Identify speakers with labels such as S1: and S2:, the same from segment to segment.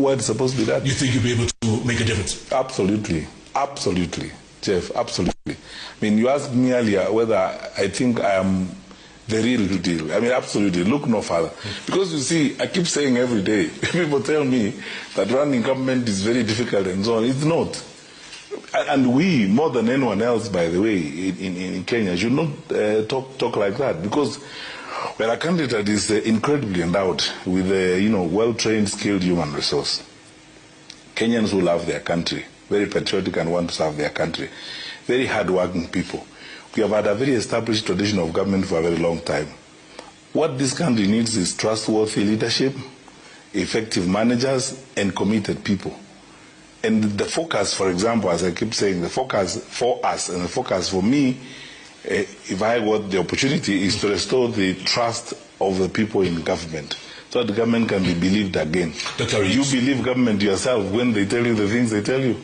S1: what is supposed to be done.
S2: You think you'll be able to make a difference?
S1: Absolutely. Absolutely, Jeff, absolutely. I mean, you asked me earlier whether I think I am the real deal. I mean, absolutely. Look no further. Because you see, I keep saying every day, people tell me that running government is very difficult and so on. It's not. And we, more than anyone else, by the way, in Kenya, should not talk like that. Because when a candidate is incredibly endowed with well-trained, skilled human resource, Kenyans who love their country, very patriotic and want to serve their country, very hard-working people. We have had a very established tradition of government for a very long time. What this country needs is trustworthy leadership, effective managers, and committed people. And the focus, for example, as I keep saying, the focus for us and the focus for me, if I got the opportunity, is to restore the trust of the people in government, so that the government can be believed again.
S2: Dr.
S1: You believe government yourself when they tell you the things they tell you.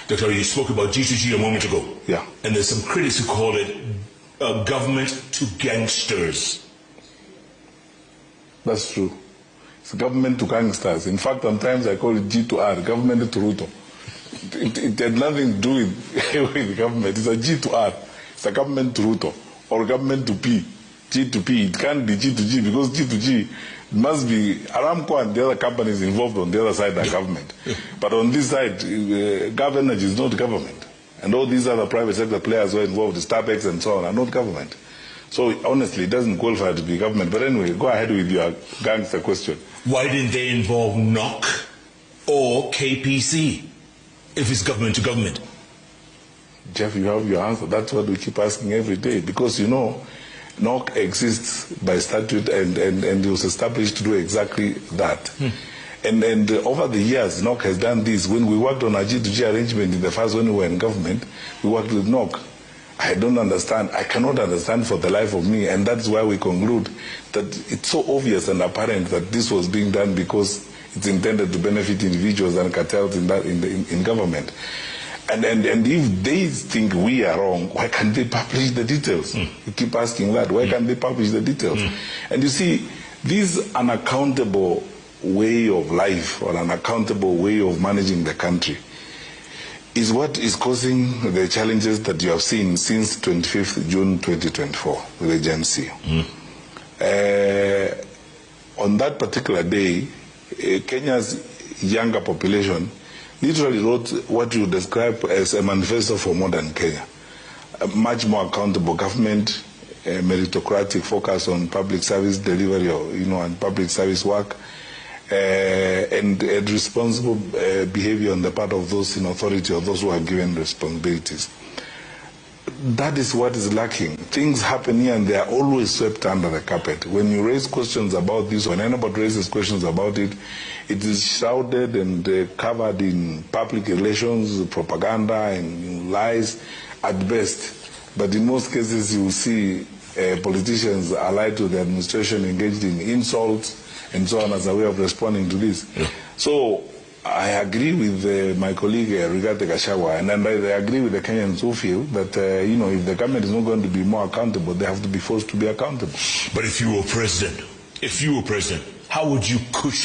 S2: Dr. You spoke about G2G a moment ago.
S1: Yeah.
S2: And there's some critics who call it government to gangsters.
S1: That's true. It's government to gangsters. In fact, sometimes I call it G to R, government to Ruto. It had nothing to do with government. It's a G to R. It's a government to Ruto or government to P. G to P. It can't be G to G because G to G must be Aramco and the other companies involved on the other side are government. But on this side, Gov Energy is not government. And all these other private sector players who are involved, Starbucks and so on, are not government. So honestly, it doesn't qualify to be government. But anyway, go ahead with your gangster question.
S2: Why didn't they involve NOC or KPC if it's government to government?
S1: Jeff, you have your answer. That's what we keep asking every day. Because, NOC exists by statute and it was established to do exactly that. And over the years, NOC has done this. When we worked on our G2G arrangement in the first when we were in government, we worked with NOC. I don't understand. I cannot understand for the life of me, and that's why we conclude that it's so obvious and apparent that this was being done because it's intended to benefit individuals and cartels in government. And if they think we are wrong, why can't they publish the details? You keep asking that. Why can't they publish the details? And you see, this unaccountable way of life or unaccountable way of managing the country is what is causing the challenges that you have seen since 25th June 2024 with the Gen Z. On that particular day, Kenya's younger population literally wrote what you describe as a manifesto for modern Kenya. A much more accountable government, a meritocratic focus on public service delivery, and public service work, and responsible behavior on the part of those in authority or those who are given responsibilities. That is what is lacking. Things happen here and they are always swept under the carpet. When you raise questions about this, when anybody raises questions about it, it is shrouded and covered in public relations, propaganda and lies at best. But in most cases you will see politicians allied to the administration engaged in insults and so on as a way of responding to this. So I agree with my colleague Rigathi Gachagua, and I agree with the Kenyans who feel that if the government is not going to be more accountable, they have to be forced to be accountable.
S2: But if you were president, how would you cushion